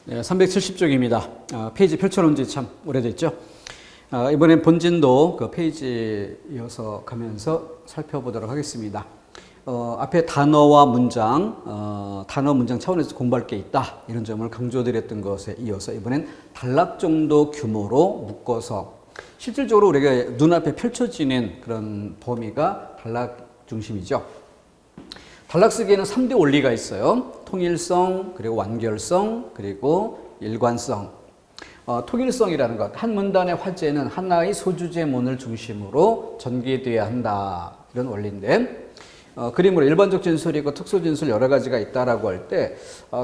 네, 370쪽입니다. 페이지 펼쳐놓은 지 참 오래됐죠. 이번엔 본진도 그 페이지 이어서 가면서 살펴보도록 하겠습니다. 앞에 단어와 문장, 단어 문장 차원에서 공부할 게 있다. 이런 점을 강조드렸던 것에 이어서 이번엔 단락 정도 규모로 묶어서 실질적으로 우리가 눈앞에 펼쳐지는 그런 범위가 단락 중심이죠. 단락 쓰기에는 3대 원리가 있어요. 통일성, 그리고 완결성, 그리고 일관성. 통일성이라는 것, 한 문단의 화제는 하나의 소주제문을 중심으로 전개되어야 한다. 이런 원리인데, 그림으로 일반적 진술이고 특수 진술 여러 가지가 있다라고 할 때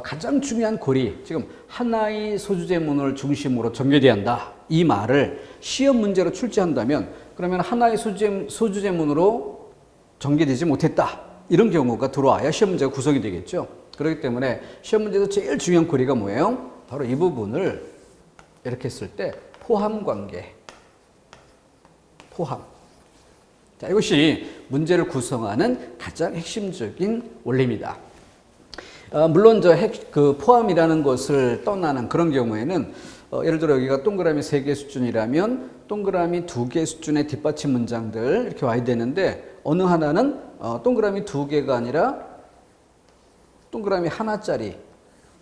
가장 중요한 고리, 지금 하나의 소주제문을 중심으로 전개되어야 한다. 이 말을 시험 문제로 출제한다면 그러면 하나의 소주제문으로 전개되지 못했다. 이런 경우가 들어와야 시험 문제가 구성이 되겠죠. 그렇기 때문에 시험 문제에서 제일 중요한 고리가 뭐예요? 바로 이 부분을 이렇게 했을 때 포함 관계. 포함. 자, 이것이 문제를 구성하는 가장 핵심적인 원리입니다. 물론 그 포함이라는 것을 떠나는 그런 경우에는 예를 들어 여기가 동그라미 3개 수준이라면 동그라미 2개 수준의 뒷받침 문장들 이렇게 와야 되는데 어느 하나는 동그라미 2개가 아니라 동그라미 하나짜리.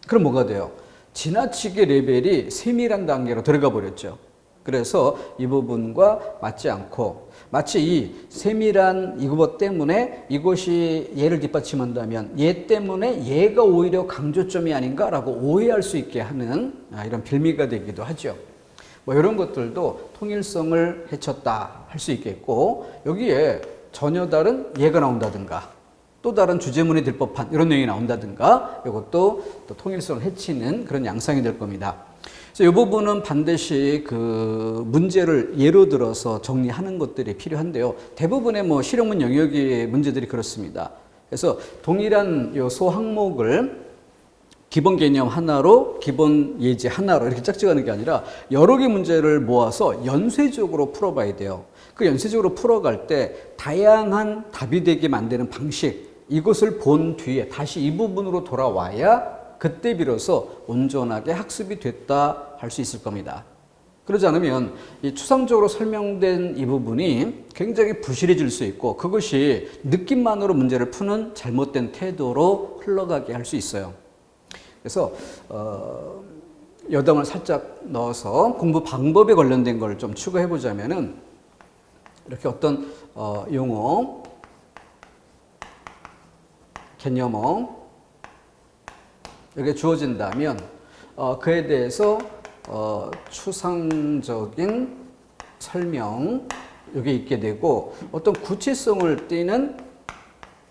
그럼 뭐가 돼요? 지나치게 레벨이 세밀한 단계로 들어가 버렸죠. 그래서 이 부분과 맞지 않고 마치 이 세밀한 이것 때문에 이것이 얘를 뒷받침한다면 얘 때문에 얘가 오히려 강조점이 아닌가라고 오해할 수 있게 하는 이런 빌미가 되기도 하죠. 뭐 이런 것들도 통일성을 해쳤다 할 수 있겠고 여기에 전혀 다른 예가 나온다든가 또 다른 주제문이 될 법한 이런 내용이 나온다든가 이것도 또 통일성을 해치는 그런 양상이 될 겁니다. 그래서 이 부분은 반드시 그 문제를 예로 들어서 정리하는 것들이 필요한데요. 대부분의 뭐 실용문 영역의 문제들이 그렇습니다. 그래서 동일한 요 소항목을 기본 개념 하나로, 기본 예제 하나로 이렇게 짝지어가는 게 아니라 여러 개 문제를 모아서 연쇄적으로 풀어봐야 돼요. 그 연쇄적으로 풀어갈 때 다양한 답이 되게 만드는 방식, 이것을 본 뒤에 다시 이 부분으로 돌아와야 그때 비로소 온전하게 학습이 됐다 할 수 있을 겁니다. 그러지 않으면 이 추상적으로 설명된 이 부분이 굉장히 부실해질 수 있고 그것이 느낌만으로 문제를 푸는 잘못된 태도로 흘러가게 할 수 있어요. 그래서 여담을 살짝 넣어서 공부 방법에 관련된 걸 좀 추가해 보자면은 이렇게 어떤 용어, 개념어 이렇게 주어진다면 그에 대해서 추상적인 설명 여기 있게 되고 어떤 구체성을 띠는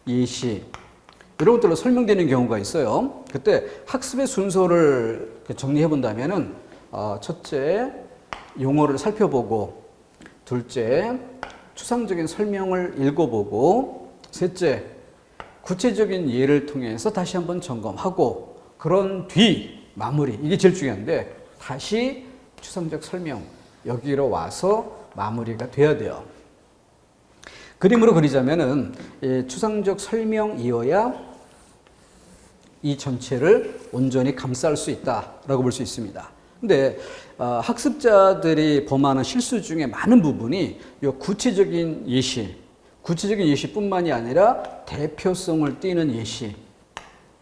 예시 이런 것들로 설명되는 경우가 있어요. 그때 학습의 순서를 정리해 본다면은 첫째 용어를 살펴보고 둘째 추상적인 설명을 읽어보고 셋째 구체적인 예를 통해서 다시 한번 점검하고 그런 뒤 마무리 이게 제일 중요한데 다시 추상적 설명 여기로 와서 마무리가 돼야 돼요. 그림으로 그리자면은 추상적 설명이어야 이 전체를 온전히 감쌀 수 있다라고 볼 수 있습니다. 근데 학습자들이 범하는 실수 중에 많은 부분이 이 구체적인 예시뿐만이 아니라 대표성을 띠는 예시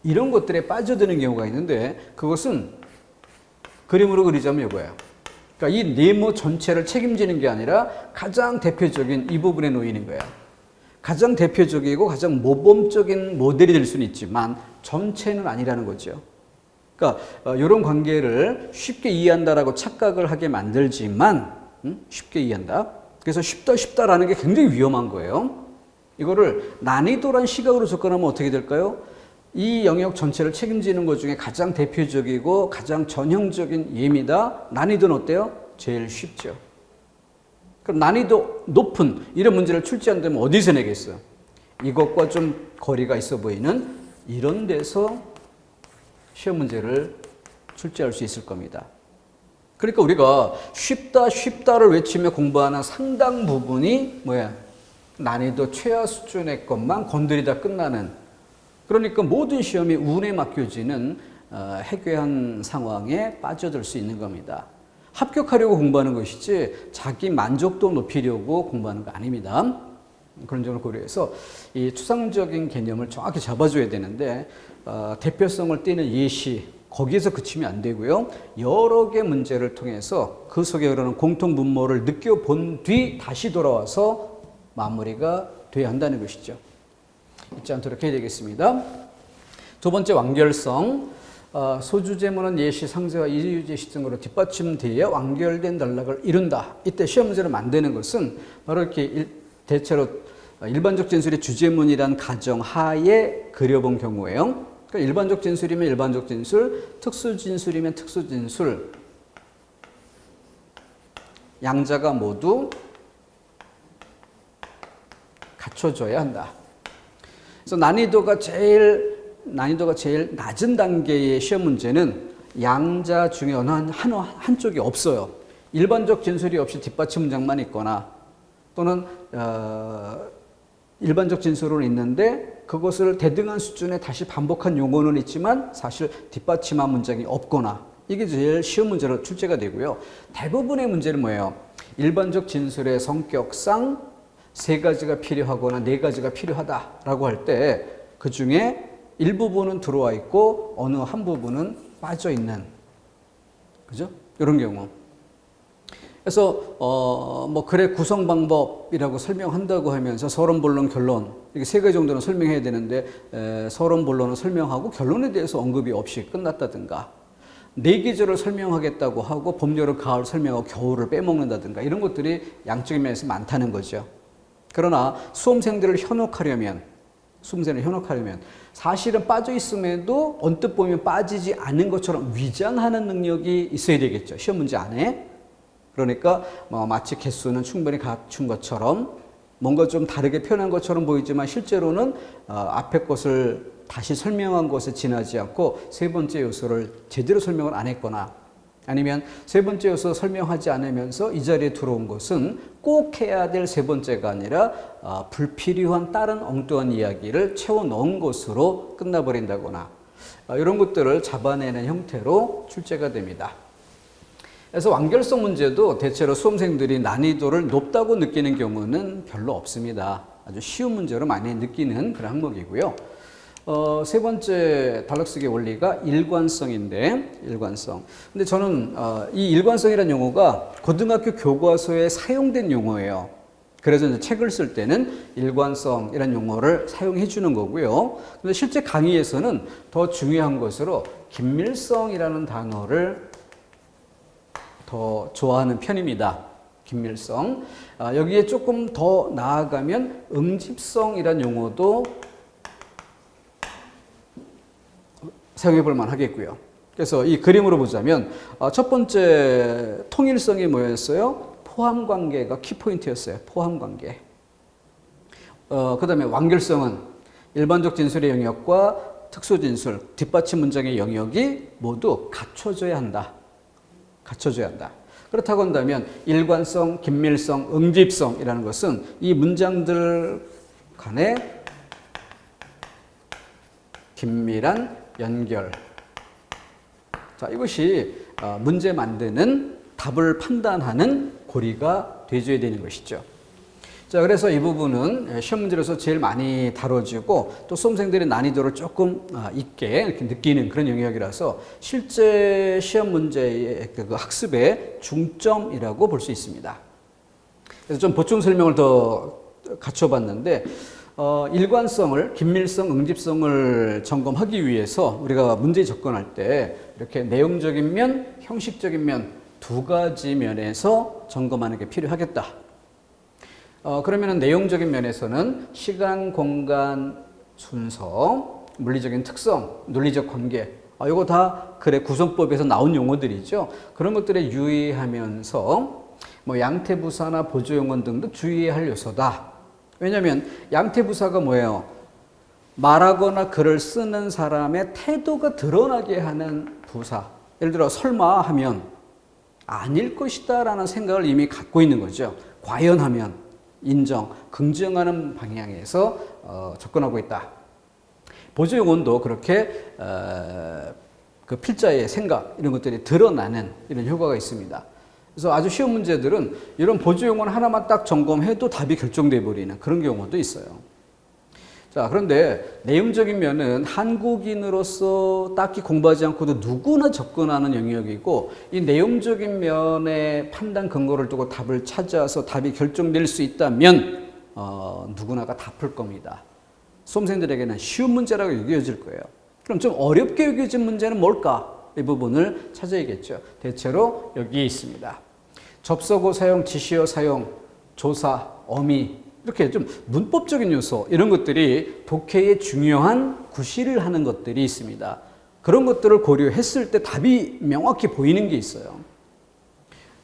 이런 것들에 빠져드는 경우가 있는데 그것은 그림으로 그리자면 이거예요. 그러니까 이 네모 전체를 책임지는 게 아니라 가장 대표적인 이 부분에 놓이는 거예요. 가장 대표적이고 가장 모범적인 모델이 될 수는 있지만 전체는 아니라는 거죠. 그러니까 이런 관계를 쉽게 이해한다라고 착각을 하게 만들지만 쉽게 이해한다. 그래서 쉽다라는 게 굉장히 위험한 거예요. 이거를 난이도란 시각으로 접근하면 어떻게 될까요? 이 영역 전체를 책임지는 것 중에 가장 대표적이고 가장 전형적인 예입니다. 난이도는 어때요? 제일 쉽죠. 그럼 난이도 높은 이런 문제를 출제한다면 어디서 내겠어요? 이것과 좀 거리가 있어 보이는 이런 데서 시험 문제를 출제할 수 있을 겁니다. 그러니까 우리가 쉽다를 외치며 공부하는 상당 부분이 뭐야? 난이도 최하 수준의 것만 건드리다 끝나는 그러니까 모든 시험이 운에 맡겨지는 해괴한 상황에 빠져들 수 있는 겁니다. 합격하려고 공부하는 것이지 자기 만족도 높이려고 공부하는 거 아닙니다. 그런 점을 고려해서 이 추상적인 개념을 정확히 잡아줘야 되는데 대표성을 띠는 예시 거기에서 그치면 안 되고요. 여러 개 문제를 통해서 그 속에 흐르는 공통 분모를 느껴본 뒤 다시 돌아와서 마무리가 돼야 한다는 것이죠. 잊지 않도록 해야 되겠습니다. 두 번째 완결성. 소주제문은 예시, 상세와 이유제시 등으로 뒷받침되어 완결된 단락을 이룬다. 이때 시험 문제를 만드는 것은 바로 이렇게 대체로 일반적 진술이 주제문이란 가정 하에 그려본 경우에요. 그러니까 일반적 진술이면 일반적 진술, 특수 진술이면 특수 진술. 양자가 모두 갖춰져야 한다. 그래서 난이도가 제일 낮은 단계의 시험 문제는 양자 중에 어느 한쪽이 없어요. 일반적 진술이 없이 뒷받침 문장만 있거나 또는 일반적 진술은 있는데 그것을 대등한 수준에 다시 반복한 용어는 있지만 사실 뒷받침한 문장이 없거나 이게 제일 시험 문제로 출제가 되고요. 대부분의 문제는 뭐예요? 일반적 진술의 성격상 3가지가 필요하거나 4가지가 필요하다라고 할 때 그 중에 일부분은 들어와 있고 어느 한 부분은 빠져 있는, 그죠? 이런 경우. 그래서 뭐 글의 구성 방법이라고 설명한다고 하면서 서론, 본론, 결론 이렇게 3가지 정도는 설명해야 되는데 서론, 본론은 설명하고 결론에 대해서 언급이 없이 끝났다든가 4계절을 설명하겠다고 하고 봄, 여름, 가을 설명하고 겨울을 빼먹는다든가 이런 것들이 양적인 면에서 많다는 거죠. 그러나 수험생들을 현혹하려면 사실은 빠져 있음에도 언뜻 보면 빠지지 않은 것처럼 위장하는 능력이 있어야 되겠죠. 시험 문제 안에. 그러니까 마치 개수는 충분히 갖춘 것처럼 뭔가 좀 다르게 표현한 것처럼 보이지만 실제로는 앞에 것을 다시 설명한 것에 지나지 않고 3번째 요소를 제대로 설명을 안 했거나 아니면 3번째 요소 설명하지 않으면서 이 자리에 들어온 것은 꼭 해야 될 3번째가 아니라 불필요한 다른 엉뚱한 이야기를 채워 넣은 것으로 끝나버린다거나 이런 것들을 잡아내는 형태로 출제가 됩니다. 그래서 완결성 문제도 대체로 수험생들이 난이도를 높다고 느끼는 경우는 별로 없습니다. 아주 쉬운 문제로 많이 느끼는 그런 항목이고요. 3번째 단락쓰기 원리가 일관성인데, 일관성. 근데 저는 이 일관성이라는 용어가 고등학교 교과서에 사용된 용어예요. 그래서 이제 책을 쓸 때는 일관성이라는 용어를 사용해 주는 거고요. 근데 실제 강의에서는 더 중요한 것으로 긴밀성이라는 단어를 더 좋아하는 편입니다. 긴밀성. 여기에 조금 더 나아가면 응집성이라는 용어도 사용해 볼 만 하겠고요. 그래서 이 그림으로 보자면 첫 번째 통일성이 뭐였어요? 포함관계가 키포인트였어요. 포함관계. 그 다음에 완결성은 일반적 진술의 영역과 특수진술, 뒷받침 문장의 영역이 모두 갖춰져야 한다. 갖춰져야 한다. 그렇다고 한다면 일관성, 긴밀성, 응집성이라는 것은 이 문장들 간의 긴밀한 연결. 자, 이것이 문제 만드는 답을 판단하는 고리가 돼줘야 되는 것이죠. 자, 그래서 이 부분은 시험 문제로서 제일 많이 다뤄지고 또 수험생들의 난이도를 조금 있게 이렇게 느끼는 그런 영역이라서 실제 시험 문제의 그 학습의 중점이라고 볼 수 있습니다. 그래서 좀 보충 설명을 더 갖춰봤는데 일관성을, 긴밀성, 응집성을 점검하기 위해서 우리가 문제에 접근할 때 이렇게 내용적인 면, 형식적인 면 두 가지 면에서 점검하는 게 필요하겠다. 그러면 내용적인 면에서는 시간, 공간, 순서, 물리적인 특성, 논리적 관계 이거 다 글의 구성법에서 나온 용어들이죠. 그런 것들에 유의하면서 뭐 양태부사나 보조용언 등도 주의해야 할 요소다. 왜냐하면 양태부사가 뭐예요? 말하거나 글을 쓰는 사람의 태도가 드러나게 하는 부사. 예를 들어 설마 하면 아닐 것이다 라는 생각을 이미 갖고 있는 거죠. 과연 하면 인정, 긍정하는 방향에서 접근하고 있다. 보조용언도 그렇게 그 필자의 생각 이런 것들이 드러나는 이런 효과가 있습니다. 그래서 아주 쉬운 문제들은 이런 보조용어는 하나만 딱 점검해도 답이 결정돼 버리는 그런 경우도 있어요. 자, 그런데 내용적인 면은 한국인으로서 딱히 공부하지 않고도 누구나 접근하는 영역이고 이 내용적인 면의 판단 근거를 두고 답을 찾아서 답이 결정될 수 있다면 누구나가 다 풀 겁니다. 수험생들에게는 쉬운 문제라고 여겨질 거예요. 그럼 좀 어렵게 여겨진 문제는 뭘까? 이 부분을 찾아야겠죠. 대체로 여기에 있습니다. 접속어 사용, 지시어 사용, 조사, 어미 이렇게 좀 문법적인 요소 이런 것들이 독해에 중요한 구실을 하는 것들이 있습니다. 그런 것들을 고려했을 때 답이 명확히 보이는 게 있어요.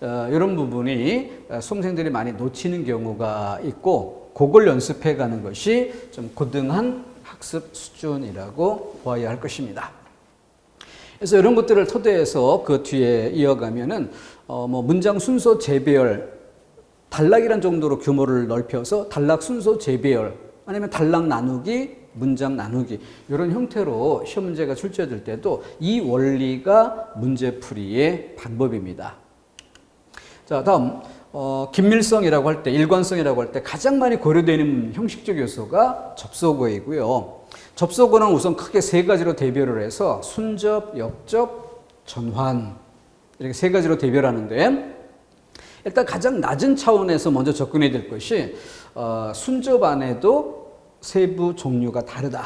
이런 부분이 수험생들이 많이 놓치는 경우가 있고 그걸 연습해 가는 것이 좀 고등한 학습 수준이라고 보아야 할 것입니다. 그래서 이런 것들을 토대해서 그 뒤에 이어가면은 문장 순서 재배열 단락이란 정도로 규모를 넓혀서 단락 순서 재배열 아니면 단락 나누기, 문장 나누기 이런 형태로 시험 문제가 출제될 때도 이 원리가 문제풀이의 방법입니다. 자, 다음 긴밀성이라고 할 때, 일관성이라고 할 때 가장 많이 고려되는 형식적 요소가 접속어이고요. 접속어는 우선 크게 세 가지로 대별을 해서 순접, 역접, 전환 이렇게 세 가지로 대별하는데 일단 가장 낮은 차원에서 먼저 접근해야 될 것이 순접 안에도 세부 종류가 다르다.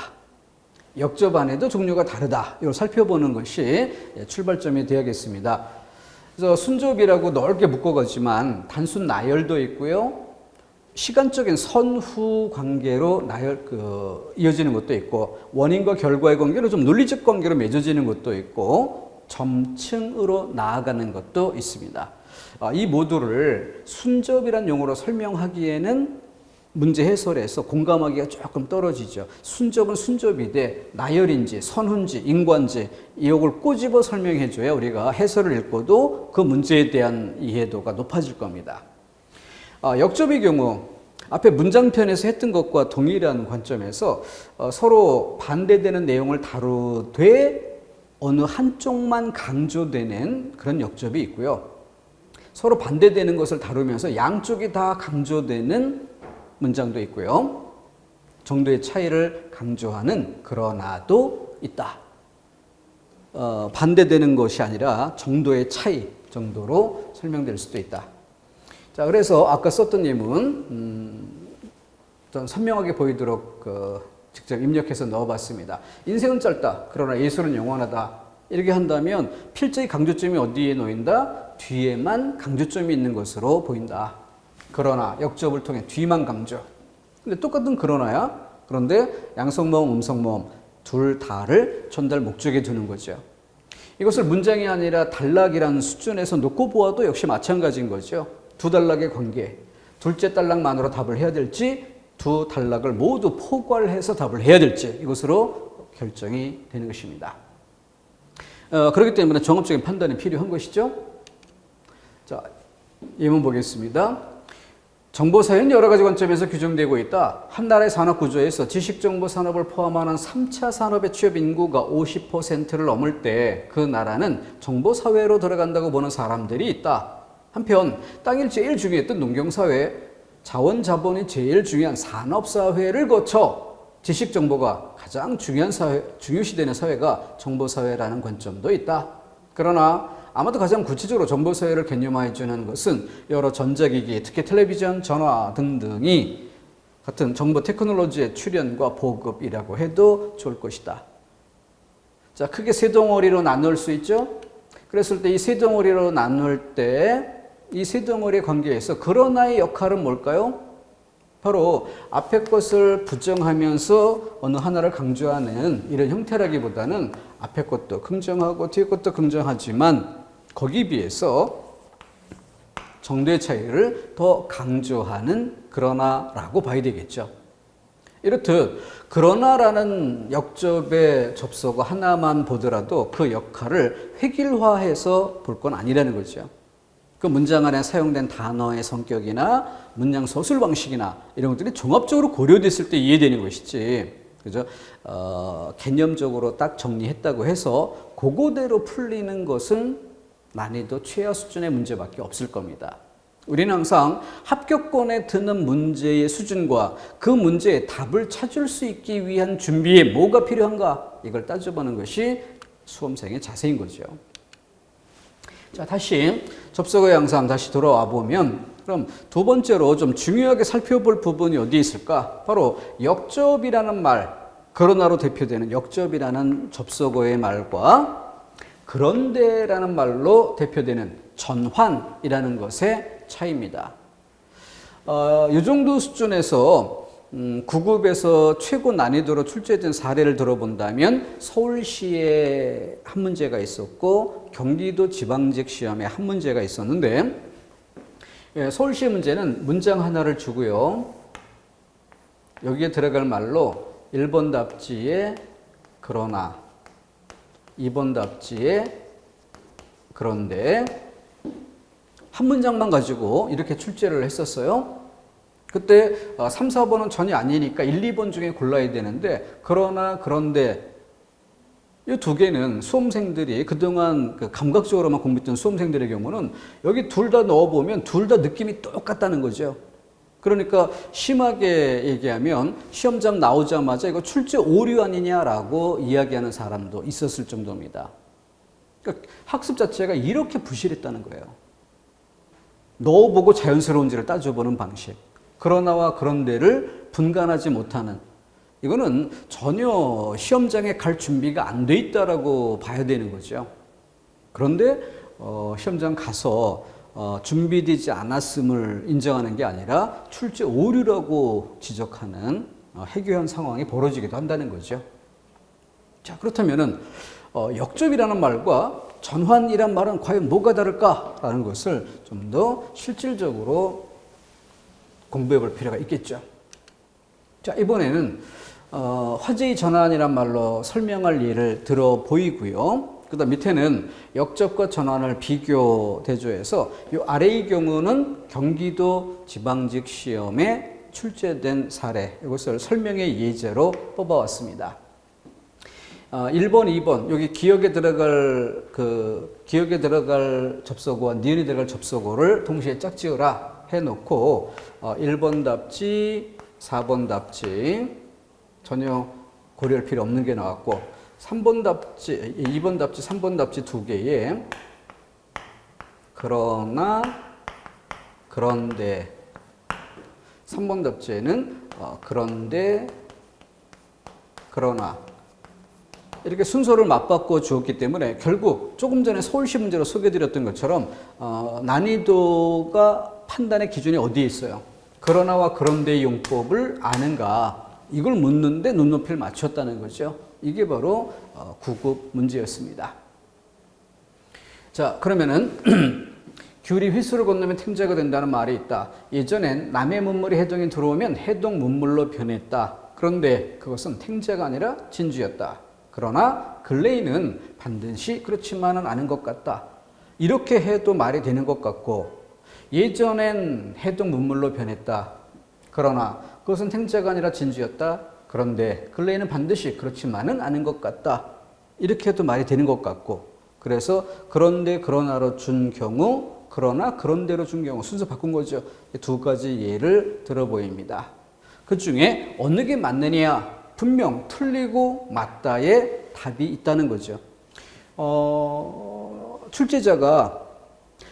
역접 안에도 종류가 다르다. 이걸 살펴보는 것이 출발점이 되어야겠습니다. 그래서 순접이라고 넓게 묶어가지만 단순 나열도 있고요. 시간적인 선후 관계로 이어지는 것도 있고 원인과 결과의 관계로 좀 논리적 관계로 맺어지는 것도 있고 점층으로 나아가는 것도 있습니다. 이 모두를 순접이란 용어로 설명하기에는 문제 해설에서 공감하기가 조금 떨어지죠. 순접은 순접이되 나열인지 선후인지 인과인지 이걸 꼬집어 설명해 줘야 우리가 해설을 읽고도 그 문제에 대한 이해도가 높아질 겁니다. 역접의 경우 앞에 문장편에서 했던 것과 동일한 관점에서 서로 반대되는 내용을 다루되 어느 한쪽만 강조되는 그런 역접이 있고요. 서로 반대되는 것을 다루면서 양쪽이 다 강조되는 문장도 있고요. 정도의 차이를 강조하는 그러나도 있다. 반대되는 것이 아니라 정도의 차이 정도로 설명될 수도 있다. 자, 그래서 아까 썼던 예문 좀 선명하게 보이도록 직접 입력해서 넣어봤습니다. 인생은 짧다. 그러나 예술은 영원하다. 이렇게 한다면 필자의 강조점이 어디에 놓인다? 뒤에만 강조점이 있는 것으로 보인다. 그러나 역접을 통해 뒤만 강조. 근데 똑같은 그러나야. 그런데 양성모음, 음성모음 둘 다를 전달 목적에 두는 거죠. 이것을 문장이 아니라 단락이라는 수준에서 놓고 보아도 역시 마찬가지인 거죠. 두 단락의 관계. 둘째 단락만으로 답을 해야 될지 두 단락을 모두 포괄해서 답을 해야 될지 이것으로 결정이 되는 것입니다. 그렇기 때문에 종합적인 판단이 필요한 것이죠. 자, 예문 보겠습니다. 정보사회는 여러 가지 관점에서 규정되고 있다. 한 나라의 산업 구조에서 지식정보 산업을 포함하는 3차 산업의 취업 인구가 50%를 넘을 때 그 나라는 정보사회로 들어간다고 보는 사람들이 있다. 한편 땅일 제일 중요했던 농경사회, 자원자본이 제일 중요한 산업사회를 거쳐 지식정보가 가장 중요한 사회, 중요시되는 사회가 정보사회라는 관점도 있다. 그러나 아마도 가장 구체적으로 정보사회를 개념화해 주는 것은 여러 전자기기, 특히 텔레비전, 전화 등등이 같은 정보 테크놀로지의 출현과 보급이라고 해도 좋을 것이다. 자, 크게 세 덩어리로 나눌 수 있죠? 그랬을 때 이 세 덩어리로 나눌 때 이 세 덩어리의 관계에서 그러나의 역할은 뭘까요? 바로 앞에 것을 부정하면서 어느 하나를 강조하는 이런 형태라기보다는 앞에 것도 긍정하고 뒤에 것도 긍정하지만 거기에 비해서 정도의 차이를 더 강조하는 그러나라고 봐야 되겠죠. 이렇듯 그러나라는 역접의 접속어 하나만 보더라도 그 역할을 획일화해서 볼 건 아니라는 거죠. 그 문장 안에 사용된 단어의 성격이나 문장 서술 방식이나 이런 것들이 종합적으로 고려됐을 때 이해되는 것이지. 그죠? 개념적으로 딱 정리했다고 해서 그거대로 풀리는 것은 난이도 최하 수준의 문제밖에 없을 겁니다. 우리는 항상 합격권에 드는 문제의 수준과 그 문제의 답을 찾을 수 있기 위한 준비에 뭐가 필요한가? 이걸 따져보는 것이 수험생의 자세인 거죠. 자, 다시 접속어 양상 다시 돌아와 보면 그럼 두 번째로 좀 중요하게 살펴볼 부분이 어디에 있을까? 바로 역접이라는 말, 그러나로 대표되는 역접이라는 접속어의 말과 그런데라는 말로 대표되는 전환이라는 것의 차이입니다. 이 정도 수준에서 9급에서 최고 난이도로 출제된 사례를 들어본다면 서울시에 한 문제가 있었고 경기도 지방직 시험에 한 문제가 있었는데 서울시의 문제는 문장 하나를 주고요. 여기에 들어갈 말로 1번 답지에 그러나 2번 답지에 그런데 한 문장만 가지고 이렇게 출제를 했었어요. 그때 3, 4번은 전혀 아니니까 1, 2번 중에 골라야 되는데 그러나 그런데 이 두 개는 수험생들이 그동안 감각적으로만 공부했던 수험생들의 경우는 여기 둘 다 넣어보면 둘 다 느낌이 똑같다는 거죠. 그러니까 심하게 얘기하면 시험장 나오자마자 이거 출제 오류 아니냐라고 이야기하는 사람도 있었을 정도입니다. 그러니까 학습 자체가 이렇게 부실했다는 거예요. 넣어보고 자연스러운지를 따져보는 방식. 그러나와 그런데를 분간하지 못하는 이거는 전혀 시험장에 갈 준비가 안 돼 있다라고 봐야 되는 거죠. 그런데 시험장 가서 준비되지 않았음을 인정하는 게 아니라 출제 오류라고 지적하는 해교한 상황이 벌어지기도 한다는 거죠. 자, 그렇다면은 역접이라는 말과 전환이란 말은 과연 뭐가 다를까라는 것을 좀 더 실질적으로 공부해 볼 필요가 있겠죠. 자, 이번에는 화제의 전환이란 말로 설명할 예를 들어 보이고요. 그 다음 밑에는 역접과 전환을 비교 대조해서 이 아래의 경우는 경기도 지방직 시험에 출제된 사례, 이것을 설명의 예제로 뽑아왔습니다. 1번, 2번, 여기 기억에 들어갈 접속어와 니은이 들어갈 접속어를 동시에 짝지어라 해놓고 1번 답지, 4번 답지 전혀 고려할 필요 없는 게 나왔고 3번 답지, 2번 답지, 3번 답지 두 개에 그러나, 그런데 3번 답지에는 그런데, 그러나 이렇게 순서를 맞바꿔 주었기 때문에 결국 조금 전에 서울시 문제로 소개해드렸던 것처럼 난이도가 판단의 기준이 어디에 있어요? 그러나와 그런데의 용법을 아는가? 이걸 묻는데 눈높이를 맞췄다는 거죠. 이게 바로 9급 문제였습니다. 자, 그러면은 귤이 휘수를 건너면 탱자가 된다는 말이 있다. 예전엔 남의 문물이 해동에 들어오면 해동 문물로 변했다. 그런데 그것은 탱자가 아니라 진주였다. 그러나 근래에는 반드시 그렇지만은 않은 것 같다. 이렇게 해도 말이 되는 것 같고 예전엔 해동 문물로 변했다. 그러나 그것은 탱자가 아니라 진주였다. 그런데 근래에는 반드시 그렇지만은 않은 것 같다. 이렇게 해도 말이 되는 것 같고 그래서 그런데 그러나로 준 경우 그러나 그런대로 준 경우 순서 바꾼 거죠. 두 가지 예를 들어 보입니다. 그 중에 어느 게 맞느냐? 분명 틀리고 맞다의 답이 있다는 거죠. 출제자가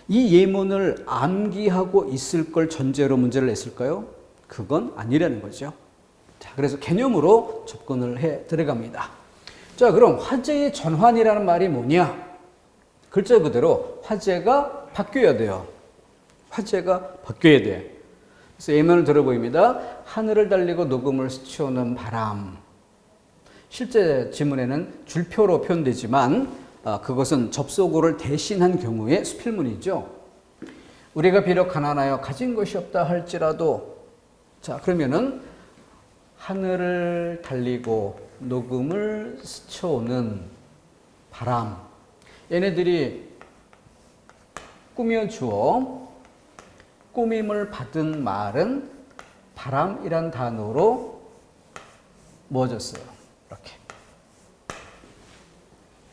이 예문을 암기하고 있을 걸 전제로 문제를 냈을까요? 그건 아니라는 거죠. 자, 그래서 개념으로 접근을 해 들어갑니다. 자, 그럼 화제의 전환이라는 말이 뭐냐? 글자 그대로 화제가 바뀌어야 돼요. 화제가 바뀌어야 돼. 그래서 예문을 들어보입니다. 하늘을 달리고 녹음을 스쳐오는 바람. 실제 지문에는 줄표로 표현되지만 그것은 접속어를 대신한 경우의 수필문이죠. 우리가 비록 가난하여 가진 것이 없다 할지라도 자, 그러면은 하늘을 달리고 녹음을 스쳐오는 바람. 얘네들이 꾸며주어 꾸밈을 받은 말은 바람이란 단어로 모아졌어요. 이렇게.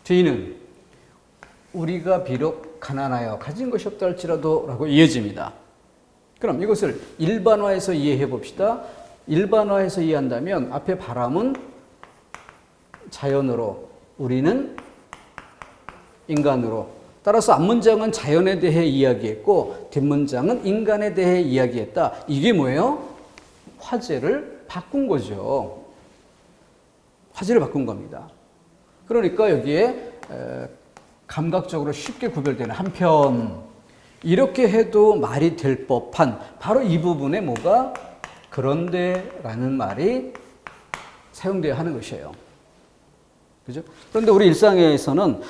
뒤는 우리가 비록 가난하여 가진 것이 없다 할지라도 라고 이어집니다. 그럼 이것을 일반화해서 이해해 봅시다. 일반화해서 이해한다면 앞에 바람은 자연으로, 우리는 인간으로. 따라서 앞문장은 자연에 대해 이야기했고 뒷문장은 인간에 대해 이야기했다. 이게 뭐예요? 화제를 바꾼 거죠. 화제를 바꾼 겁니다. 그러니까 여기에 감각적으로 쉽게 구별되는 한편 이렇게 해도 말이 될 법한 바로 이 부분에 뭐가 그런데라는 말이 사용되어야 하는 것이에요. 그죠? 그런데 우리 일상에서는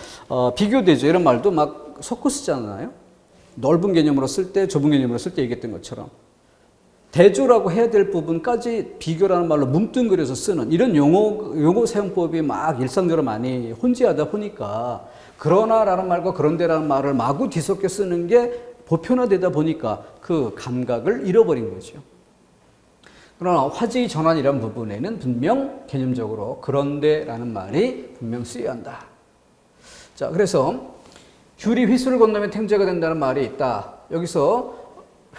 비교되죠. 이런 말도 막 섞어 쓰잖아요. 넓은 개념으로 쓸 때, 좁은 개념으로 쓸 때 얘기했던 것처럼. 대조라고 해야 될 부분까지 비교라는 말로 뭉뚱그려서 쓰는 이런 용어 사용법이 막 일상적으로 많이 혼재하다 보니까 그러나라는 말과 그런데라는 말을 마구 뒤섞여 쓰는 게 보편화되다 보니까 그 감각을 잃어버린 거죠. 그러나 화제의 전환이라는 부분에는 분명 개념적으로 그런데라는 말이 분명 쓰여야 한다. 자, 그래서 귤이 휘수를 건너면 탱자가 된다는 말이 있다. 여기서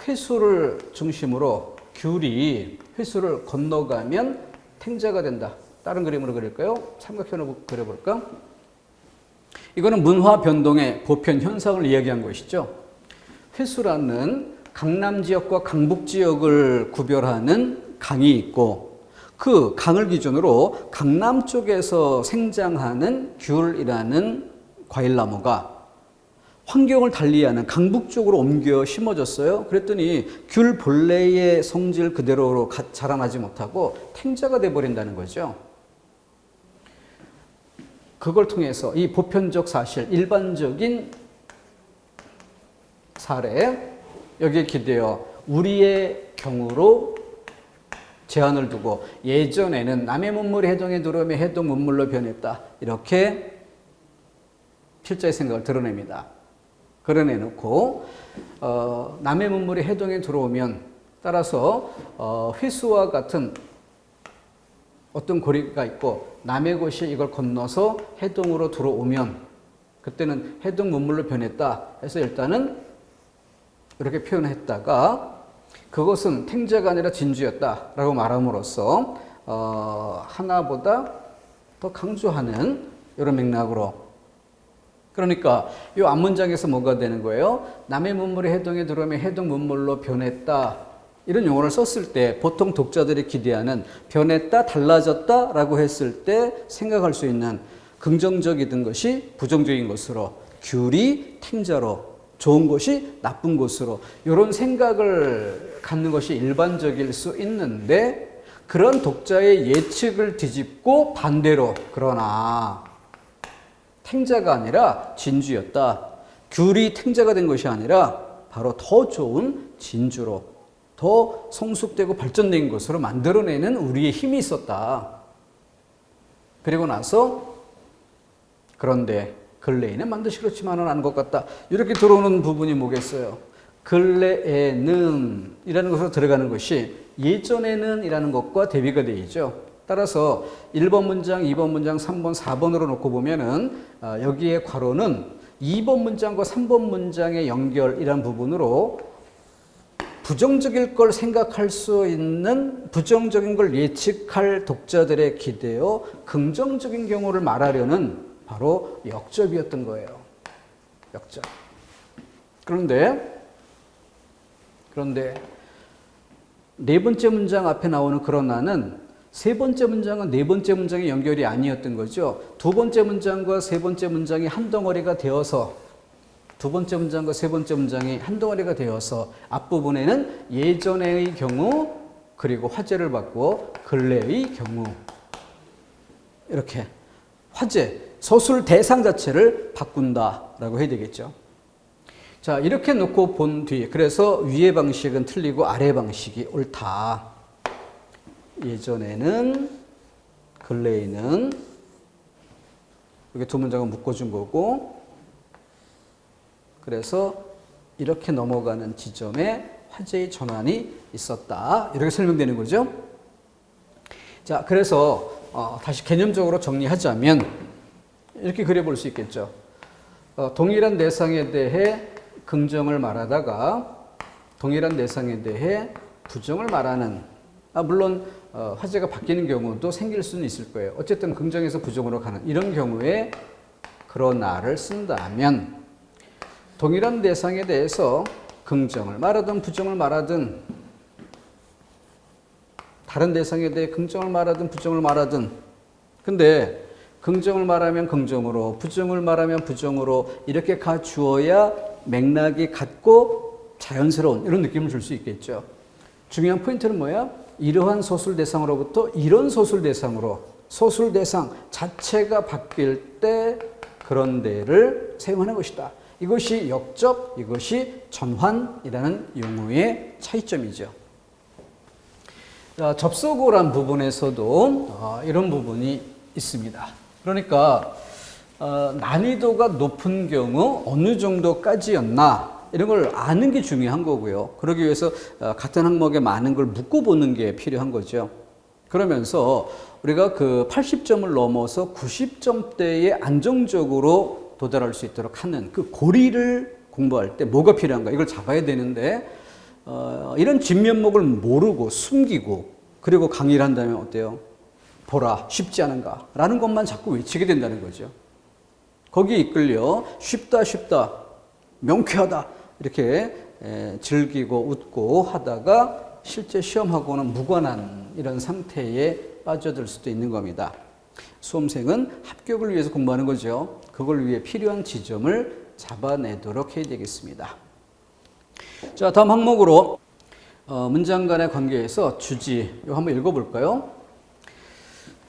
회수를 중심으로 귤이 회수를 건너가면 탱자가 된다. 다른 그림으로 그릴까요? 삼각형으로 그려볼까? 이거는 문화 변동의 보편 현상을 이야기한 것이죠. 회수라는 강남 지역과 강북 지역을 구별하는 강이 있고 그 강을 기준으로 강남 쪽에서 생장하는 귤이라는 과일나무가 환경을 달리하는 강북 쪽으로 옮겨 심어졌어요. 그랬더니 귤 본래의 성질 그대로 자라나지 못하고 탱자가 돼버린다는 거죠. 그걸 통해서 이 보편적 사실, 일반적인 사례, 여기에 기대어 우리의 경우로 제한을 두고 예전에는 남의 문물이 해동에 들어오면 해동 문물로 변했다. 이렇게 필자의 생각을 드러냅니다. 그려내놓고 남의 문물이 해동에 들어오면 따라서 회수와 같은 어떤 고리가 있고 남의 것이 이걸 건너서 해동으로 들어오면 그때는 해동 문물로 변했다 해서 일단은 이렇게 표현했다가 그것은 탱자가 아니라 진주였다라고 말함으로써 하나보다 더 강조하는 이런 맥락으로 그러니까 이 앞문장에서 뭐가 되는 거예요? 남의 문물이 해동에 들어오면 해동 문물로 변했다 이런 용어를 썼을 때 보통 독자들이 기대하는 변했다, 달라졌다라고 했을 때 생각할 수 있는 긍정적이든 것이 부정적인 것으로 귤이 탱자로 좋은 것이 나쁜 것으로 이런 생각을 갖는 것이 일반적일 수 있는데 그런 독자의 예측을 뒤집고 반대로 그러나 탱자가 아니라 진주였다. 귤이 탱자가 된 것이 아니라 바로 더 좋은 진주로 더 성숙되고 발전된 것으로 만들어내는 우리의 힘이 있었다. 그리고 나서 그런데 근래에는 반드시 그렇지만은 않은 것 같다. 이렇게 들어오는 부분이 뭐겠어요? 근래에는 이라는 것으로 들어가는 것이 예전에는 이라는 것과 대비가 되죠. 따라서 1번 문장, 2번 문장, 3번, 4번으로 놓고 보면은 여기에 괄호는 2번 문장과 3번 문장의 연결이란 부분으로 부정적일 걸 생각할 수 있는 부정적인 걸 예측할 독자들의 기대어 긍정적인 경우를 말하려는 바로 역접이었던 거예요. 역접. 그런데 네 번째 문장 앞에 나오는 그러나는 세 번째 문장은 네 번째 문장의 연결이 아니었던 거죠. 두 번째 문장과 세 번째 문장이 한 덩어리가 되어서 두 번째 문장과 세 번째 문장이 한 덩어리가 되어서 앞부분에는 예전의 경우 그리고 화제를 바꾸어 근래의 경우 이렇게 화제, 서술 대상 자체를 바꾼다라고 해야 되겠죠. 자, 이렇게 놓고 본 뒤 그래서 위의 방식은 틀리고 아래 방식이 옳다. 예전에는 근래에는 이렇게 두 문장을 묶어준 거고 그래서 이렇게 넘어가는 지점에 화제의 전환이 있었다. 이렇게 설명되는 거죠. 자, 그래서 다시 개념적으로 정리하자면 이렇게 그려볼 수 있겠죠. 동일한 대상에 대해 긍정을 말하다가 동일한 대상에 대해 부정을 말하는, 물론 화제가 바뀌는 경우도 생길 수는 있을 거예요. 어쨌든 긍정에서 부정으로 가는 이런 경우에 그러나를 쓴다면 동일한 대상에 대해서 긍정을 말하든 부정을 말하든, 다른 대상에 대해 긍정을 말하든 부정을 말하든, 근데 긍정을 말하면 긍정으로, 부정을 말하면 부정으로 이렇게 가주어야 맥락이 같고 자연스러운 이런 느낌을 줄 수 있겠죠. 중요한 포인트는 뭐야? 이러한 소술 대상으로부터 이런 소술 대상으로, 소술 대상 자체가 바뀔 때 그런 데를 사용하는 것이다. 이것이 역접, 이것이 전환이라는 용어의 차이점이죠. 자, 접속어란 부분에서도 이런 부분이 있습니다. 그러니까 난이도가 높은 경우 어느 정도까지였나 이런 걸 아는 게 중요한 거고요. 그러기 위해서 같은 항목에 많은 걸 묶어보는 게 필요한 거죠. 그러면서 우리가 그 80점을 넘어서 90점대에 안정적으로 도달할 수 있도록 하는 그 고리를 공부할 때 뭐가 필요한가 이걸 잡아야 되는데 이런 진면목을 모르고 숨기고 그리고 강의를 한다면 어때요? 보라, 쉽지 않은가? 라는 것만 자꾸 외치게 된다는 거죠. 거기에 이끌려 쉽다, 쉽다, 명쾌하다 이렇게 즐기고 웃고 하다가 실제 시험하고는 무관한 이런 상태에 빠져들 수도 있는 겁니다. 수험생은 합격을 위해서 공부하는 거죠. 그걸 위해 필요한 지점을 잡아내도록 해야 되겠습니다. 자, 다음 항목으로 문장 간의 관계에서 주지, 이거 한번 읽어볼까요?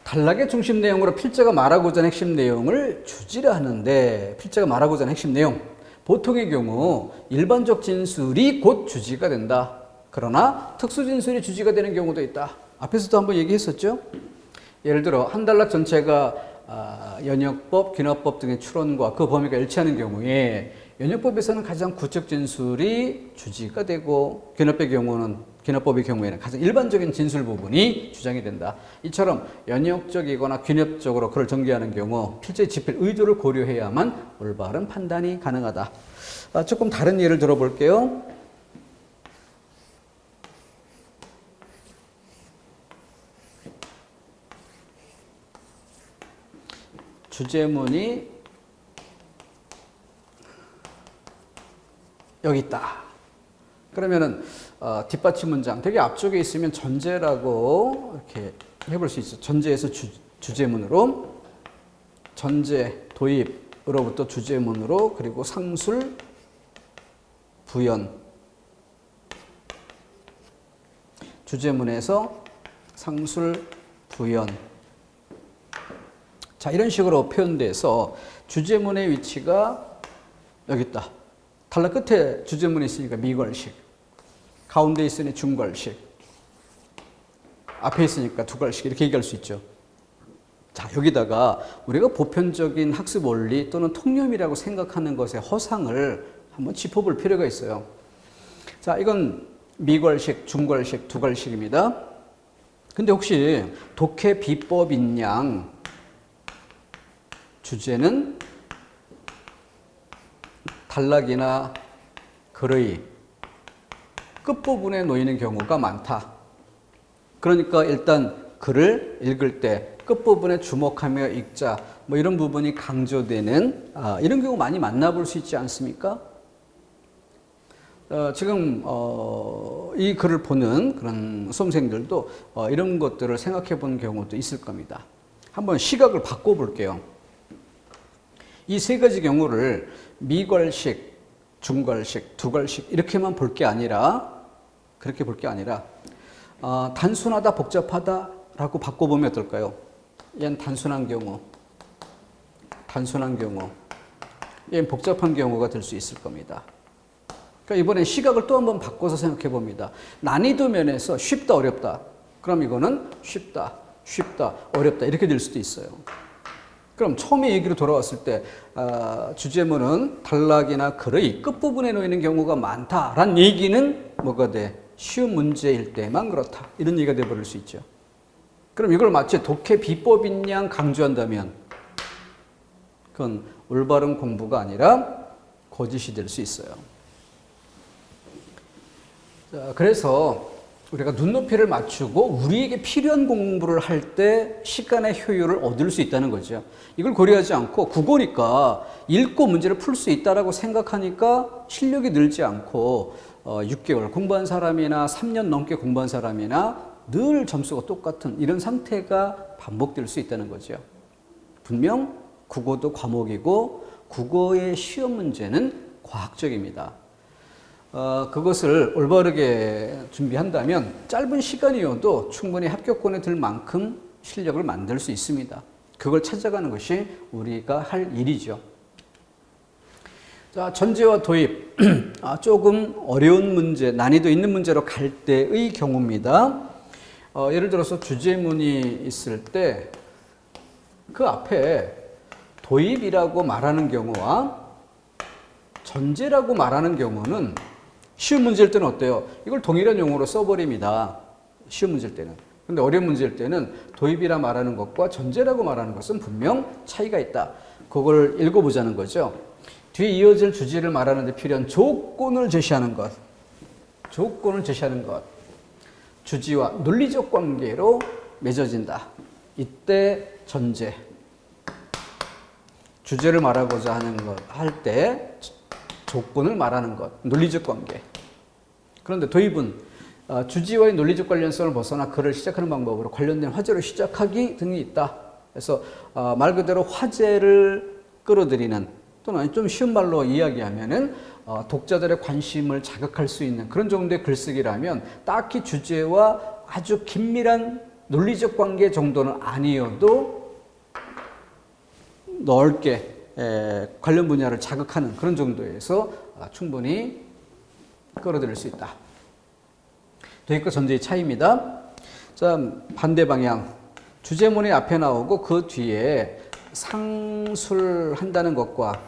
단락의 중심 내용으로 필자가 말하고자 하는 핵심 내용을 주지라 하는데, 필자가 말하고자 하는 핵심 내용, 보통의 경우 일반적 진술이 곧 주지가 된다. 그러나 특수 진술이 주지가 되는 경우도 있다. 앞에서도 한번 얘기했었죠. 예를 들어 한 단락 전체가 연역법, 귀납법 등의 추론과 그 범위가 일치하는 경우에 연역법에서는 가장 구적 진술이 주지가 되고 귀납법의 경우에는 가장 일반적인 진술 부분이 주장이 된다. 이처럼 연역적이거나 귀납적으로 그걸 전개하는 경우 필자의 집필 의도를 고려해야만 올바른 판단이 가능하다. 조금 다른 예를 들어볼게요. 주제문이 여기 있다. 그러면은 뒷받침 문장 되게 앞쪽에 있으면 전제라고 이렇게 해볼 수 있어. 전제에서 주제문으로, 전제 도입으로부터 주제문으로, 그리고 상술 부연, 주제문에서 상술 부연. 자, 이런 식으로 표현돼서 주제문의 위치가 여기 있다. 단락 끝에 주제문이 있으니까 미괄식, 가운데 있으니 중괄식, 앞에 있으니까 두괄식 이렇게 얘기할 수 있죠. 자, 여기다가 우리가 보편적인 학습 원리 또는 통념이라고 생각하는 것의 허상을 한번 짚어볼 필요가 있어요. 자, 이건 미괄식, 중괄식, 두괄식입니다. 근데 혹시 독해 비법인 양 주제는 단락이나 글의 끝부분에 놓이는 경우가 많다. 그러니까 일단 글을 읽을 때 끝부분에 주목하며 읽자, 뭐 이런 부분이 강조되는 이런 경우 많이 만나볼 수 있지 않습니까? 지금 이 글을 보는 그런 수험생들도 이런 것들을 생각해 보는 경우도 있을 겁니다. 한번 시각을 바꿔볼게요. 이 세 가지 경우를 미괄식, 중괄식, 두괄식 이렇게만 볼 게 아니라, 그렇게 볼 게 아니라 단순하다, 복잡하다라고 바꿔보면 어떨까요? 얘는 단순한 경우, 얘는 복잡한 경우가 될 수 있을 겁니다. 그러니까 이번엔 시각을 또 한번 바꿔서 생각해 봅니다. 난이도 면에서 쉽다, 어렵다. 그럼 이거는 쉽다, 어렵다 이렇게 될 수도 있어요. 그럼 처음에 얘기로 돌아왔을 때 주제문은 단락이나 글의 끝부분에 놓이는 경우가 많다라는 얘기는 뭐가 돼? 쉬운 문제일 때만 그렇다. 이런 얘기가 돼버릴 수 있죠. 그럼 이걸 마치 독해 비법인 양 강조한다면 그건 올바른 공부가 아니라 거짓이 될 수 있어요. 자, 그래서 우리가 눈높이를 맞추고 우리에게 필요한 공부를 할 때 시간의 효율을 얻을 수 있다는 거죠. 이걸 고려하지 않고 국어니까 읽고 문제를 풀 수 있다라고 생각하니까 실력이 늘지 않고 6개월 공부한 사람이나 3년 넘게 공부한 사람이나 늘 점수가 똑같은 이런 상태가 반복될 수 있다는 거죠. 분명 국어도 과목이고 국어의 시험 문제는 과학적입니다. 그것을 올바르게 준비한다면 짧은 시간이어도 충분히 합격권에 들 만큼 실력을 만들 수 있습니다. 그걸 찾아가는 것이 우리가 할 일이죠. 자, 전제와 도입. 조금 어려운 문제, 난이도 있는 문제로 갈 때의 경우입니다. 예를 들어서 주제문이 있을 때 그 앞에 도입이라고 말하는 경우와 전제라고 말하는 경우는 쉬운 문제일 때는 어때요? 이걸 동일한 용어로 써버립니다. 쉬운 문제일 때는. 근데 어려운 문제일 때는 도입이라 말하는 것과 전제라고 말하는 것은 분명 차이가 있다. 그걸 읽어보자는 거죠. 뒤에 이어질 주제를 말하는 데 필요한 조건을 제시하는 것. 조건을 제시하는 것. 주지와 논리적 관계로 맺어진다. 이때 전제. 주제를 말하고자 하는 것, 할 때 조건을 말하는 것, 논리적 관계. 그런데 도입은 주지와의 논리적 관련성을 벗어나 글을 시작하는 방법으로 관련된 화제로 시작하기 등이 있다. 그래서 말 그대로 화제를 끌어들이는 또는 좀 쉬운 말로 이야기하면은 독자들의 관심을 자극할 수 있는 그런 정도의 글쓰기라면 딱히 주제와 아주 긴밀한 논리적 관계 정도는 아니어도 넓게 관련 분야를 자극하는 그런 정도에서 충분히 끌어들일 수 있다. 도입과 전제의 차이입니다. 자, 반대 방향. 주제문이 앞에 나오고 그 뒤에 상술한다는 것과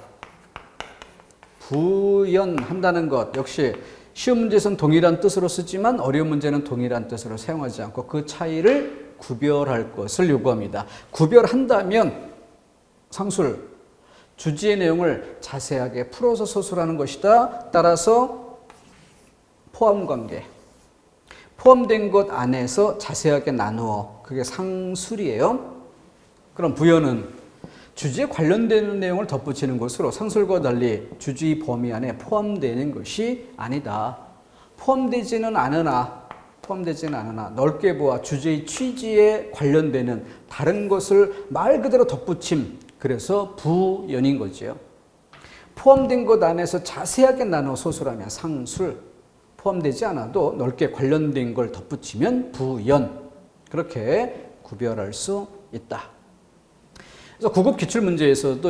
부연한다는 것 역시 쉬운 문제에서는 동일한 뜻으로 쓰지만 어려운 문제는 동일한 뜻으로 사용하지 않고 그 차이를 구별할 것을 요구합니다. 구별한다면 상술, 주제의 내용을 자세하게 풀어서 서술하는 것이다. 따라서 포함관계, 포함된 것 안에서 자세하게 나누어 그게 상술이에요. 그럼 부연은 주제에 관련되는 내용을 덧붙이는 것으로 상술과 달리 주제 범위 안에 포함되는 것이 아니다. 포함되지는 않으나 넓게 보아 주제의 취지에 관련되는 다른 것을 말 그대로 덧붙임. 그래서 부연인 거죠. 포함된 것 안에서 자세하게 나눠 소술하면 상술, 포함되지 않아도 넓게 관련된 걸 덧붙이면 부연. 그렇게 구별할 수 있다. 그래서 구급 기출문제에서도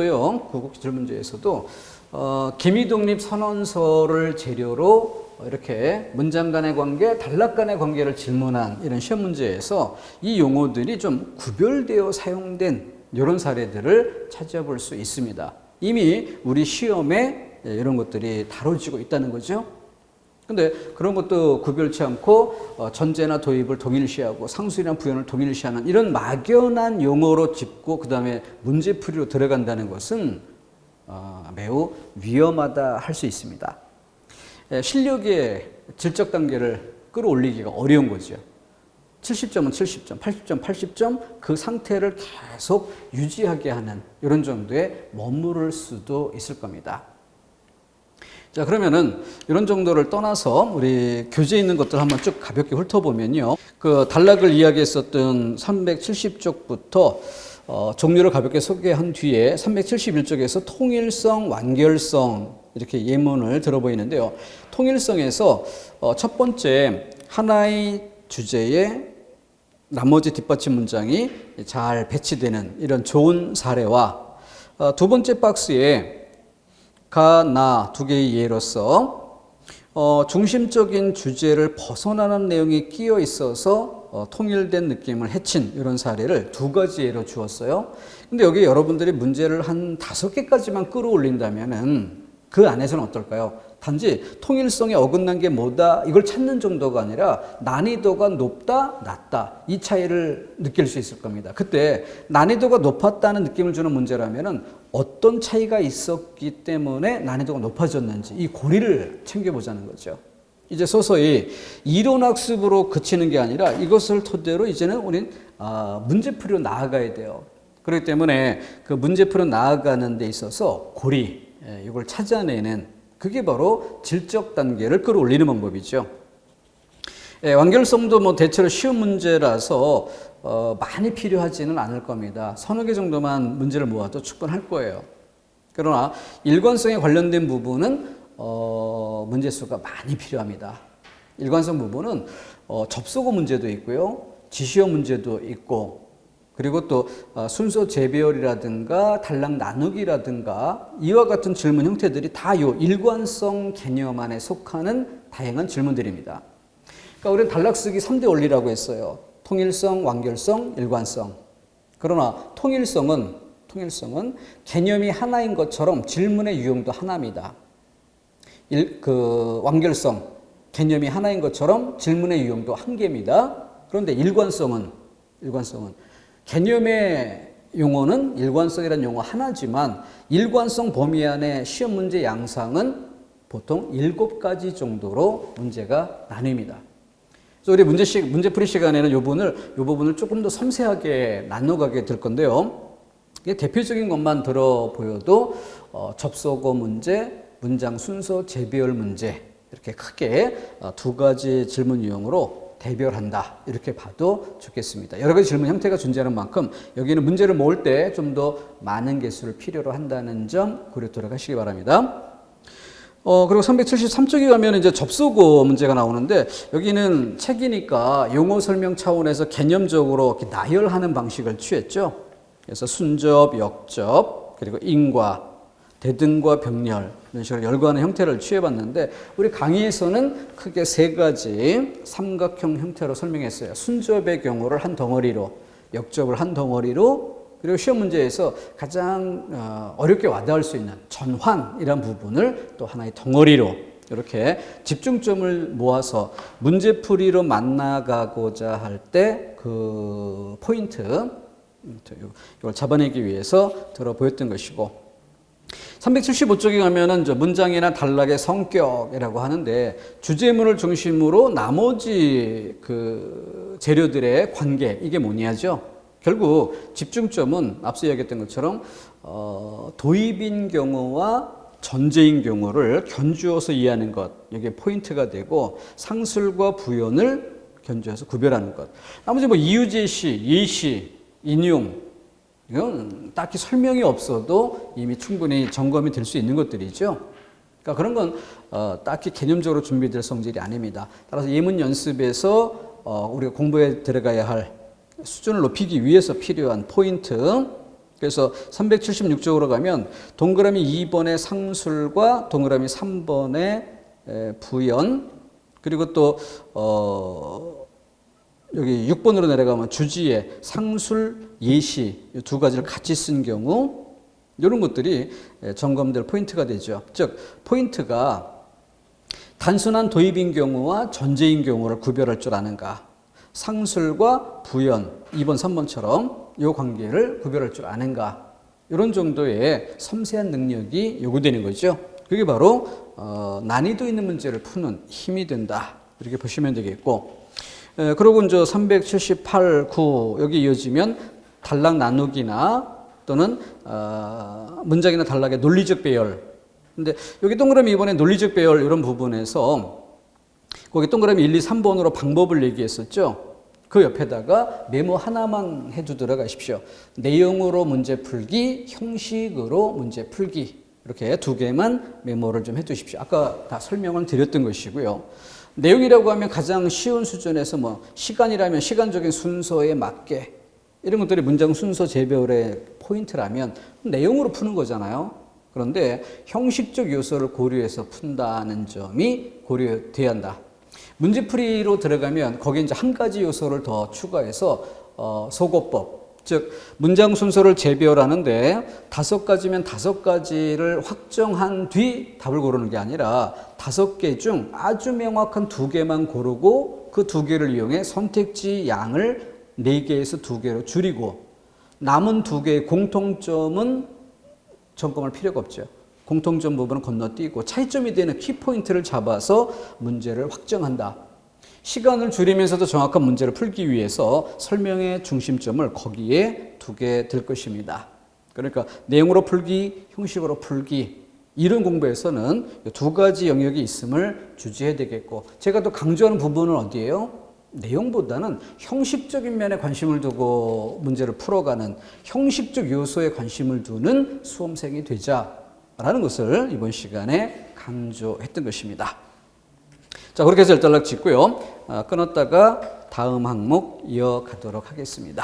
기미독립 선언서를 재료로 이렇게 문장 간의 관계, 단락 간의 관계를 질문한 이런 시험 문제에서 이 용어들이 좀 구별되어 사용된 이런 사례들을 찾아볼 수 있습니다. 이미 우리 시험에 이런 것들이 다뤄지고 있다는 거죠. 근데 그런 것도 구별치 않고 전제나 도입을 동일시하고 상술이나 부연을 동일시하는 이런 막연한 용어로 짚고 그 다음에 문제풀이로 들어간다는 것은 매우 위험하다 할 수 있습니다. 실력의 질적 단계를 끌어올리기가 어려운 거죠. 70점은 70점, 80점, 80점 그 상태를 계속 유지하게 하는 이런 정도에 머무를 수도 있을 겁니다. 자, 그러면은 이런 정도를 떠나서 우리 교재에 있는 것들 한번 쭉 가볍게 훑어보면요. 그 단락을 이야기했었던 370쪽부터 종류를 가볍게 소개한 뒤에 371쪽에서 통일성, 완결성 이렇게 예문을 들어보이는데요. 통일성에서 첫 번째 하나의 주제에 나머지 뒷받침 문장이 잘 배치되는 이런 좋은 사례와 두 번째 박스에 가, 나 두 개의 예로서 중심적인 주제를 벗어나는 내용이 끼어 있어서 통일된 느낌을 해친 이런 사례를 두 가지 예로 주었어요. 근데 여기 여러분들이 문제를 한 5개까지만 끌어올린다면은 그 안에서는 어떨까요? 단지 통일성에 어긋난 게 뭐다 이걸 찾는 정도가 아니라 난이도가 높다 낮다 이 차이를 느낄 수 있을 겁니다. 그때 난이도가 높았다는 느낌을 주는 문제라면은 어떤 차이가 있었기 때문에 난이도가 높아졌는지 이 고리를 챙겨보자는 거죠. 이제 서서히 이론학습으로 그치는 게 아니라 이것을 토대로 이제는 우린 문제풀이로 나아가야 돼요. 그렇기 때문에 그 문제풀이로 나아가는 데 있어서 고리 이걸 찾아내는 그게 바로 질적 단계를 끌어올리는 방법이죠. 완결성도 뭐 대체로 쉬운 문제라서 많이 필요하지는 않을 겁니다. 서너 개 정도만 문제를 모아도 충분할 거예요. 그러나 일관성에 관련된 부분은 문제 수가 많이 필요합니다. 일관성 부분은 접속어 문제도 있고요, 지시어 문제도 있고, 그리고 또 순서 재배열이라든가 단락 나누기라든가 이와 같은 질문 형태들이 다 이 일관성 개념 안에 속하는 다양한 질문들입니다. 그러니까 우리는 단락 쓰기 3대 원리라고 했어요. 통일성, 완결성, 일관성. 그러나 통일성은 개념이 하나인 것처럼 질문의 유형도 하나입니다. 완결성, 개념이 하나인 것처럼 질문의 유형도 한 개입니다. 그런데 일관성은 개념의 용어는 일관성이라는 용어 하나지만 일관성 범위 안에 시험 문제 양상은 보통 7가지 정도로 문제가 나뉩니다. 그래서 우리 문제풀이 시간에는 이 부분을 조금 더 섬세하게 나눠가게 될 건데요. 이게 대표적인 것만 들어 보여도 접속어 문제, 문장 순서 재배열 문제 이렇게 크게 2가지 질문 유형으로 대별한다 이렇게 봐도 좋겠습니다. 여러 가지 질문 형태가 존재하는 만큼 여기는 문제를 모을 때 좀 더 많은 개수를 필요로 한다는 점 고려토록 하시기 바랍니다. 그리고 373쪽에 가면 이제 접속어 문제가 나오는데 여기는 책이니까 용어 설명 차원에서 개념적으로 이렇게 나열하는 방식을 취했죠. 그래서 순접, 역접, 그리고 인과, 대등과 병렬 이런 식으로 열거하는 형태를 취해봤는데 우리 강의에서는 크게 3가지 삼각형 형태로 설명했어요. 순접의 경우를 한 덩어리로, 역접을 한 덩어리로, 그리고 시험 문제에서 가장 어렵게 와닿을 수 있는 전환이란 부분을 또 하나의 덩어리로 이렇게 집중점을 모아서 문제풀이로 만나가고자 할 때 그 포인트 이걸 잡아내기 위해서 들어 보였던 것이고 375쪽에 가면은 문장이나 단락의 성격이라고 하는데 주제문을 중심으로 나머지 그 재료들의 관계 이게 뭐냐죠. 결국 집중점은 앞서 이야기했던 것처럼 도입인 경우와 전제인 경우를 견주어서 이해하는 것 이게 포인트가 되고 상술과 부연을 견주어서 구별하는 것. 나머지 뭐 이유 제시, 예시, 인용 이건 딱히 설명이 없어도 이미 충분히 점검이 될 수 있는 것들이죠. 그러니까 그런 건 딱히 개념적으로 준비될 성질이 아닙니다. 따라서 예문 연습에서 우리가 공부에 들어가야 할 수준을 높이기 위해서 필요한 포인트. 그래서 376쪽으로 가면 동그라미 2번의 상술과 동그라미 3번의 부연 그리고 또 여기 6번으로 내려가면 주지에 상술, 예시 이 2가지를 같이 쓴 경우 이런 것들이 점검될 포인트가 되죠. 즉 포인트가 단순한 도입인 경우와 전제인 경우를 구별할 줄 아는가, 상술과 부연 2번, 3번처럼 이 관계를 구별할 줄 아는가 이런 정도의 섬세한 능력이 요구되는 거죠. 그게 바로 난이도 있는 문제를 푸는 힘이 된다 이렇게 보시면 되겠고 그리고 이제 378, 9 여기 이어지면 단락 나누기나 또는 문장이나 단락의 논리적 배열. 근데 여기 동그라미 이번에 논리적 배열 이런 부분에서 거기 동그라미 1, 2, 3번으로 방법을 얘기했었죠. 그 옆에다가 메모 하나만 해두도록 하십시오. 내용으로 문제 풀기, 형식으로 문제 풀기 이렇게 2개만 메모를 좀 해두십시오. 아까 다 설명을 드렸던 것이고요. 내용이라고 하면 가장 쉬운 수준에서 뭐 시간이라면 시간적인 순서에 맞게 이런 것들이 문장 순서 재배열의 포인트라면 내용으로 푸는 거잖아요. 그런데 형식적 요소를 고려해서 푼다는 점이 고려돼야 한다. 문제풀이로 들어가면 거기에 이제 한 가지 요소를 더 추가해서 소거법, 즉 문장 순서를 재배열하는데 5가지면 5가지를 확정한 뒤 답을 고르는 게 아니라 5개 중 아주 명확한 2개만 고르고 그 2개를 이용해 선택지 양을 4개에서 2개로 줄이고 남은 2개의 공통점은 점검할 필요가 없죠. 공통점 부분은 건너뛰고 차이점이 되는 키포인트를 잡아서 문제를 확정한다. 시간을 줄이면서도 정확한 문제를 풀기 위해서 설명의 중심점을 거기에 두게 될 것입니다. 그러니까 내용으로 풀기, 형식으로 풀기 이런 공부에서는 2가지 영역이 있음을 주지해야 되겠고 제가 또 강조하는 부분은 어디예요? 내용보다는 형식적인 면에 관심을 두고 문제를 풀어가는 형식적 요소에 관심을 두는 수험생이 되자라는 것을 이번 시간에 강조했던 것입니다. 자, 그렇게 해서 일단락 짓고요. 끊었다가 다음 항목 이어가도록 하겠습니다.